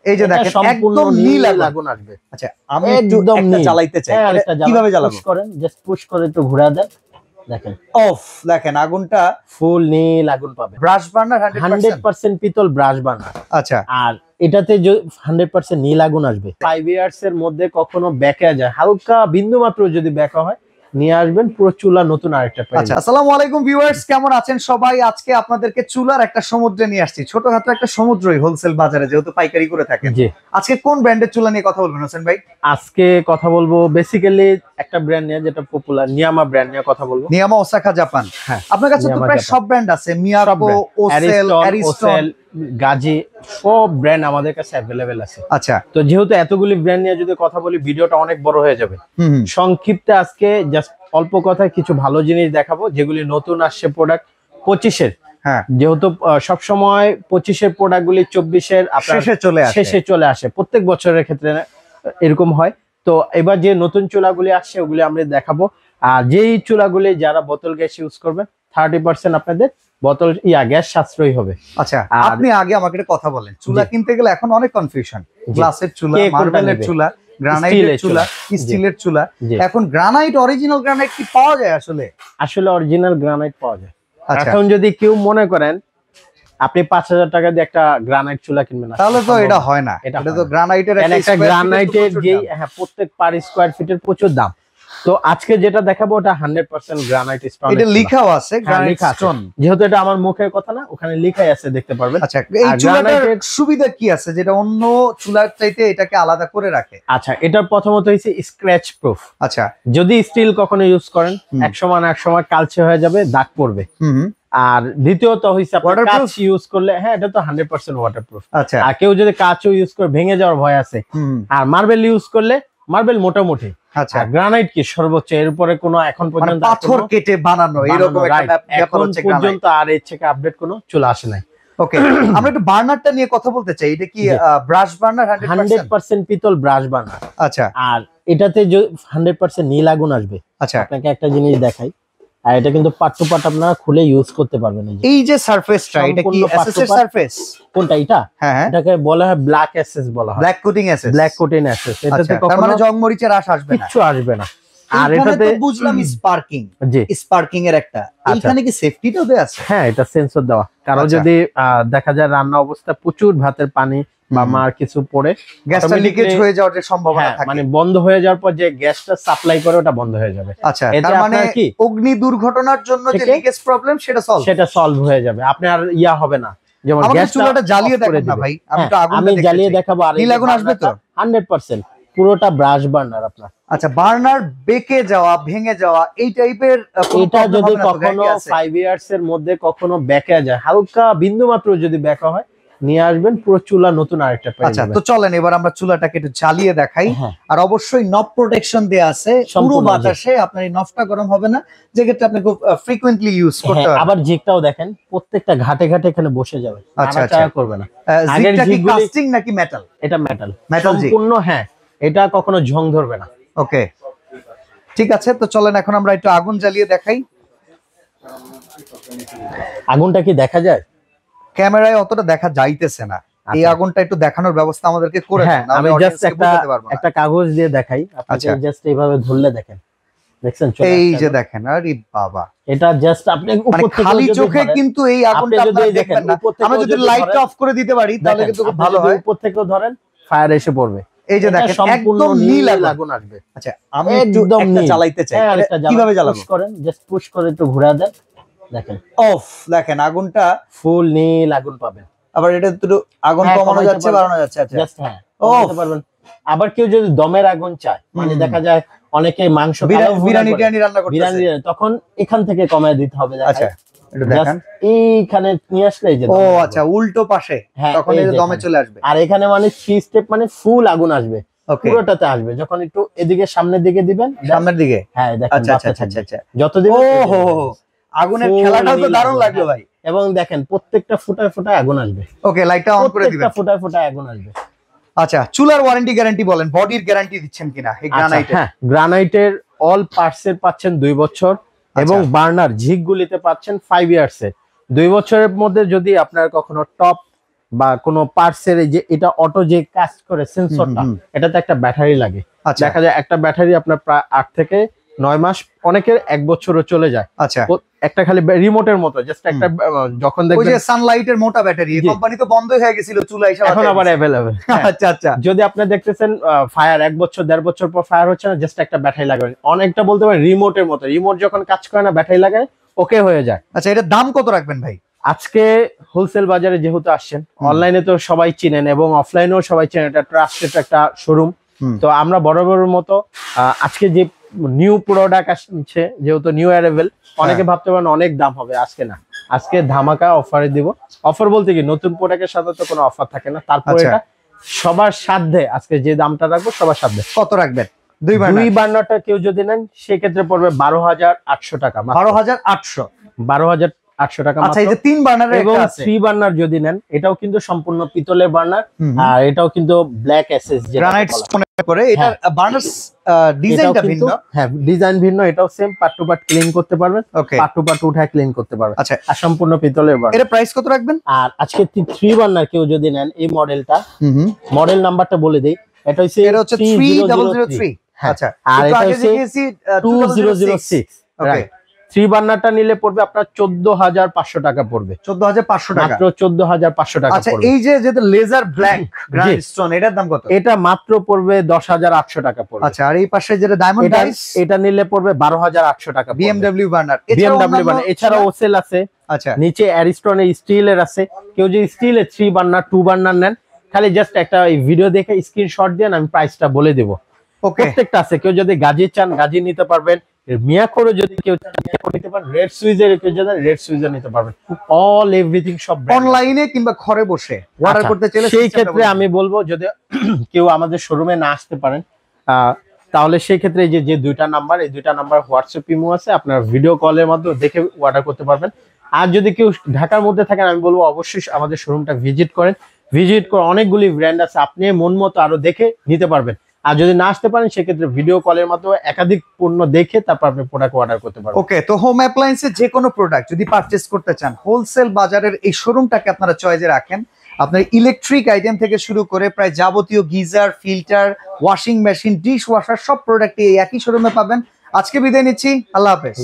এই যে দেখেন একদম নীল আগুন আসবে। আচ্ছা আমি একটু একটা চালাইতে চাই, কিভাবে চালাবো? করেন জাস্ট পুশ করে একটু ঘোরা দেন, দেখেন অফ, দেখেন আগুনটা ফুল নীল আগুন পাবে। ব্রাশ বার্নার 100% পিতল ব্রাশ বার্নার। আচ্ছা, আর এটাতে 100% নীল আগুন আসবে। 5 ইয়ার্স এর মধ্যে কখনো ব্যাকে যায়, হালকা বিন্দু মাত্র যদি ব্যাকা হয় নিয়ে আসবেন, পুরো চুলা নতুন আরেকটা পেয়ে যাবেন। আচ্ছা, আসসালামু আলাইকুম ভিউয়ার্স, কেমন আছেন সবাই? আজকে আপনাদেরকে চুলার একটা সমুদ্রে নিয়ে আসছি, ছোটখাটো একটা সমুদ্রই হোলসেল বাজারে, যেহেতু পাইকারি করে থাকেন। জি, আজকে কোন ব্র্যান্ডের চুলা নিয়ে কথা বলবেন হোসেন ভাই? আজকে কথা বলবো বেসিক্যালি একটা ব্র্যান্ড নিয়ে, যেটা পপুলার, নিয়ামা ব্র্যান্ড নিয়ে কথা বলবো। নিয়ামা ওসাকা জাপান। হ্যাঁ, আপনার কাছে তো প্রায় সব ব্র্যান্ড আছে, মিয়াকো, ওসেল, অ্যারিস্টন, গাজি, সব ব্র্যান্ড আমাদের কাছে অ্যাভেলেবেল আছে। আচ্ছা, তো যেহেতু এতগুলি ব্র্যান্ড নিয়ে যদি কথা বলি, ভিডিওটা অনেক বড় হয়ে যাবে। সংক্ষিপ্তে আজকে জাস্ট অল্প কথায় কিছু ভালো জিনিস দেখাবো, যেগুলি নতুন আসছে প্রোডাক্ট 25-এর। হ্যাঁ, যেহেতু সবসময় 25-এর প্রোডাক্ট গুলি 24-এর শেষে চলে আসে, প্রত্যেক বছরের ক্ষেত্রে এরকম হয়। তো এবার যে নতুন চুলাগুলি আসছে ওগুলি আমরা দেখাবো। আর যেই চুলাগুলি যারা বোতল গ্যাস ইউজ করবে 30% আপনাদের বোতল গ্যাস সাশ্রয়ী হবে। আচ্ছা, আপনি আগে আমাকে একটা কথা বলেন, চুলা কিনতে গেলে এখন অনেক কনফিউশন, গ্লাসের চুলা, মার্বেলের চুলা, গ্রানাইটের চুলা, স্টিলের চুলা। এখন গ্রানাইট, অরিজিনাল গ্রানাইট কি পাওয়া যায়? আসলে অরিজিনাল গ্রানাইট পাওয়া যায়। এখন যদি কেউ মনে করেন আপনি 5000 টাকা দিয়ে একটা গ্রানাইট চুলা কিনবেন, তাহলে তো এটা হয় না। এটা তো গ্রানাইটের হ্যাঁ, প্রত্যেক পার স্কয়ার ফিটের প্রচুর দাম। তো আজকে যেটা দেখাবো ওটা 100% গ্রানাইট স্টোন। এটা লেখাও আছে গ্রানাইট স্টোন, যেহেতু এটা আমার মুখের কথা না, ওখানে লেখাই আছে, দেখতে পারবেন। আচ্ছা, এই চুলাটার সুবিধা কি আছে যেটা অন্য চুলার চাইতে এটাকে আলাদা করে রাখে? আচ্ছা, এটার প্রথমত হইছে স্ক্র্যাচ প্রুফ। আচ্ছা, যদি স্টিল কখনো ইউজ করেন এক সময় কালচে হয়ে যাবে, দাগ পড়বে। আর দ্বিতীয়ত হইছে আপনি কাঁচ ইউজ করলে, হ্যাঁ এটা তো 100% ওয়াটারপ্রুফ। আচ্ছা, আর কেউ যদি কাঁচও ইউজ করে ভেঙে যাওয়ার ভয় আছে। আর মার্বেল ইউজ করলে, মার্বেল মোটামুটি, আচ্ছা, গ্রানাইট কি সর্বোচ্চ, এর উপরে কোনো এখন পর্যন্ত পাথর কেটে বানানো এরকম একটা ব্যাপার হচ্ছে পর্যন্ত, আর এর থেকে আপডেট কোনো চলে আসে নাই। ওকে, আমরা একটু বার্নারটা নিয়ে কথা বলতে চাই। এটা কি ব্রাশ বার্নার? 100% পিতল ব্রাশ বার্নার। আচ্ছা, আর এটাতে 100% নীল আগুন আসবে। আচ্ছা, আপনাকে একটা জিনিস দেখাই, আর এটা কিন্তু পার্ট টু পার্ট আপনারা খুলে ইউজ করতে পারবেন। এই যে সারফেসটা, এটা কি এসএস সারফেস? কোনটা? এটা হ্যাঁ, এটাকে বলা হয় ব্ল্যাক এসএস বলা হয়, black coating SS. Black coating SS, এটাতে তার মানে জং মরিচের আশ আসবে না, কিছু আসবে না। আর এটাতে বুঝলাম স্পার্কিং, জি স্পার্কিং এর একটা, এখানে কি সেফটিটাও দেয়া আছে? হ্যাঁ, এটা সেন্সর দেওয়া, কারণ যদি দেখা যায় রান্না অবস্থায় প্রচুর ভাতের পানি বা মার কিছু পড়ে গ্যাসটা লিকেজ হয়ে যাওয়ার সম্ভাবনা থাকে, মানে বন্ধ হয়ে যাওয়ার পর যে গ্যাসটা সাপ্লাই করে ওটা বন্ধ হয়ে যাবে। আচ্ছা, তার মানে কি অগ্নি দুর্ঘটনার জন্য যে লিকেজ প্রবলেম সেটা সলভ হয়ে যাবে, আপনি আর হবে না। যেমন গ্যাস চুলাটা জ্বালিয়ে দেখেন না ভাই, আমি জ্বালিয়ে দেখাবো। আর নীল আগুন আসবে তো 100%, পুরোটা ব্রাশ বার্নার আপনার। আচ্ছা, বার্নার বেঁকে যাওয়া, ভেঙে যাওয়া এই টাইপের, এটা যদি কখনো 5 ইয়ার্স এর মধ্যে কখনো ব্যাকে যায়, হালকা বিন্দু মাত্র যদি ব্যাকা হয় নিয়ে আসবেন, পুরো চুলা নতুন আরেকটা পেয়ে যাবেন। আচ্ছা, তো চলেন এবার আমরা চুলাটাকে একটু জ্বালিয়ে দেখাই। আর অবশ্যই নব প্রোটেকশন দেয়া আছে, পুরো বাতাসে আপনার এই নবটা গরম হবে না, যে ক্ষেত্রে আপনি খুব ফ্রিকোয়েন্টলি ইউজ করতে পারবেন। আবার জিগটাও দেখেন, প্রত্যেকটা ঘাটে ঘাটে এখানে বসে যাবে, আচ্ছা করবে না। জিগটা কি কাস্টিং নাকি মেটাল? এটা মেটাল সম্পূর্ণ। হ্যাঁ, এটা কখনো ঝং ধরবে না। ওকে, ঠিক আছে, তো চলেন এখন আমরা একটু আগুন জ্বালিয়ে দেখাই। আগুনটা কি দেখা যায়? ক্যামেরায় অতটা দেখা যাইতেছে না, এই আগুনটা একটু দেখানোর ব্যবস্থা আমাদেরকে করে দেন। আমি জাস্ট একটা কাগজ দিয়ে দেখাই, আপনি জাস্ট এইভাবে ধরলে দেখেন, দেখছেন? এই যে দেখেন, আরে বাবা, এটা জাস্ট আপনি খালি চোখে কিন্তু এই আগুনটা আপনারা দেখবেন না। আমরা যদি লাইটটা অফ করে দিতে পারি তাহলে কিন্তু খুব ভালো হয়। উপর থেকেও ধরেন ফায়ার এসে পড়বে। এই যে দেখেন একদম নীল আগুন আসবে। আচ্ছা, আমি একটু একটা চালাইতে চাই, কিভাবে চালাবো? পুশ করেন, জাস্ট পুশ করে একটু ঘোরা দেন, দেখেন অফ, দেখেন আগুনটা ফুল নীল আগুন পাবেন। আবার এটা একটু আগুন কমানো যাচ্ছে, বাড়ানো যাচ্ছে। আচ্ছা, জাস্ট হ্যাঁ কমাতে পারবেন। আবার কেউ যদি দমের আগুন চায়, মানে দেখা যায় অনেকে মাংস বিরিয়ানি রান্না করতেছে, তখন এখান থেকে কমায় দিতে হবে। আচ্ছা, একটু দেখেন এইখানে নিয়ে আসলে এই যে, ও আচ্ছা, উল্টো পাশে, তখন এই দমে চলে আসবে। আর এখানে মানে 3 স্টেপ, মানে ফুল আগুন আসবে, পুরোটাতে আসবে। যখন একটু এদিকে সামনের দিকে দিবেন, সামনের দিকে, হ্যাঁ দেখেন। আচ্ছা আচ্ছা আচ্ছা আচ্ছা, যত দিন আগুনের খেলাটাও তো দারুণ লাগলো ভাই। এবং দেখেন প্রত্যেকটা ফুটায় ফুটায় আগুন আসবে। ওকে, লাইটটা অন করে দিবেন, ফুটায় ফুটায় আগুন আসবে। আচ্ছা, চুলার ওয়ারেন্টি গ্যারান্টি বলেন, বডির গ্যারান্টি দিচ্ছেন কিনা এই গ্রানাইটের? হ্যাঁ, গ্রানাইটের অল পার্টস এর পাচ্ছেন 2 বছর, এবং বার্নার ঝিকগুলিতে পাচ্ছেন 5 ইয়ার্স এর। 2 বছরের মধ্যে যদি আপনার কখনো টপ বা কোনো পার্টসের যে এটা অটো যে কাজ করে সেন্সরটা, এটাতে একটা ব্যাটারি লাগে। দেখা যায় একটা ব্যাটারি আপনার প্রায় 8 থেকে 9 মাস, অনেকের 1 বছরও চলে যায়। আচ্ছা, একটা খালি রিমোটের মতো জাস্ট একটা, যখন দেখবেন ওই যে সানলাইটের মোটা ব্যাটারি, এই কোম্পানি তো বন্ধ হয়ে গেছিল, চুলা হিসাবে এখন আবার अवेलेबल। আচ্ছা আচ্ছা, যদি আপনি দেখতেছেন ফায়ার 1 বছর 1.5 বছর পর ফায়ার হচ্ছে না, জাস্ট একটা ব্যাটারি লাগাবেন, অনেকটা বলতে পারেন রিমোটের মতো। রিমোট যখন কাজ করে না, ব্যাটারি লাগায় ওকে হয়ে যায়। আচ্ছা, এটার দাম কত রাখবেন ভাই? আজকে হোলসেল বাজারে যেহেতু আসছেন, অনলাইনে তো সবাই চিনেন এবং অফলাইনেও সবাই চিনেন, এটা ট্রাস্টেড একটা শোরুম। তো আমরা বরাবরের মতো আজকে যে নিউ প্রোডাক্ট আসছে, যেহেতু নিউ অ্যারাইভেল, অনেকে ভাবতে পারেন অনেক দাম হবে, আজকে না, আজকে ধামাকা অফারে দিব। অফার বলতে কি, নতুন প্রোডাক্টের সাথে তো কোনো অফার থাকে না, তারপর এটা সবার সাধ্যে আজকে যে দামটা রাখবো সবার সাধ্যে। কত রাখবেন? 2 বার্নারটা কেউ যদি নেন সেক্ষেত্রে পড়বে 12,800 টাকা। 12,800 টাকা। আচ্ছা, এই যে 3 বার্নারের এবং 3 বার্নার যদি নেন, এটাও কিন্তু সম্পূর্ণ পিতলের বার্নার, আর এটাও কিন্তু ব্ল্যাক এসএস গ্রানাইট স্টোনে করে। এটা বার্নার ডিজাইনটা ভিন্ন। হ্যাঁ, ডিজাইন ভিন্ন। এটাও same, part to part clean করতে পারবেন, পার্ট টু পার্ট উঠায় ক্লিন করতে পারবেন। আচ্ছা, আর সম্পূর্ণ পিতলের বার্নার। এর প্রাইস কত রাখবেন? আর আজকে 3 বার্নার কেউ যদি নেন, এই মডেলটা, মডেল নাম্বারটা বলে দেই, এটা হচ্ছে 3003। আচ্ছা, আর এটা হচ্ছে 2006। ওকে, 3 বার্নারটা নিলে পড়বে আপনার 14,500 টাকা পড়বে। 14,500 টাকা, মাত্র 14,500 টাকা। আচ্ছা, এই যে যেটা লেজার ব্ল্যাক গ্রানাইট স্টোন, এটার দাম কত? এটা মাত্র পড়বে 10,800 টাকা পড়বে। আচ্ছা, আর এই পাশে যেটা ডায়মন্ড ডাইস, এটা নিলে পড়বে 12,800 টাকা। BMW বার্নার, এছাড়া ওসেল আছে। আচ্ছা, নিচে অ্যারিস্টনের স্টিলের আছে। কেউ যদি স্টিলের 3 বার্নার 2 বার্নার নেন, খালি জাস্ট একটা ভিডিও দেখে স্ক্রিনশট দেন, আমি প্রাইসটা বলে দেব। প্রত্যেকটা আছে। কেউ যদি গাজি চান, গাজি নিতে পারবেন। মিয়াকোরও যদি কেউ নিতে পারেন, রেড সুইজের কেউ যদি রেড সুইজের নিতে পারবেন। অল এভরিথিং সব অনলাইনে কিংবা ঘরে বসে অর্ডার করতে চাইলে, সেই ক্ষেত্রে আমি বলবো, যদি কেউ আমাদের শোরুমে না আসতে পারেন, তাহলে সেই ক্ষেত্রে এই যে 2টা নাম্বার, এই 2টা নাম্বার হোয়াটসঅ্যাপ ইমো আছে, আপনার ভিডিও কলের মাধ্যমে দেখে অর্ডার করতে পারবেন। আর যদি কেউ ঢাকার মধ্যে থাকেন, আমি বলবো অবশ্যই আমাদের শোরুমটা ভিজিট করেন। ভিজিট করে অনেকগুলি ব্র্যান্ড আছে, আপনি মন মতো আরো দেখে নিতে পারবেন। আর যদি না আসতে পারেন, সেক্ষেত্রে ভিডিও কলের মাধ্যমে একাধিক পণ্য দেখে তারপর আপনি প্রোডাক্ট অর্ডার করতে পারবেন। ওকে, তো হোম অ্যাপ্লায়েন্সের যে কোনো প্রোডাক্ট যদি পারচেজ করতে চান, হোলসেল বাজারের এই শোরুমটাকে আপনারা চয়েসে রাখেন। আপনার ইলেকট্রিক আইটেম থেকে শুরু করে প্রায় যাবতীয় geyser, filter, washing machine, dish washer সব প্রোডাক্ট এই একই শোরুমে পাবেন। আজকে বিদায় নিচ্ছি, আল্লাহ হাফেজ।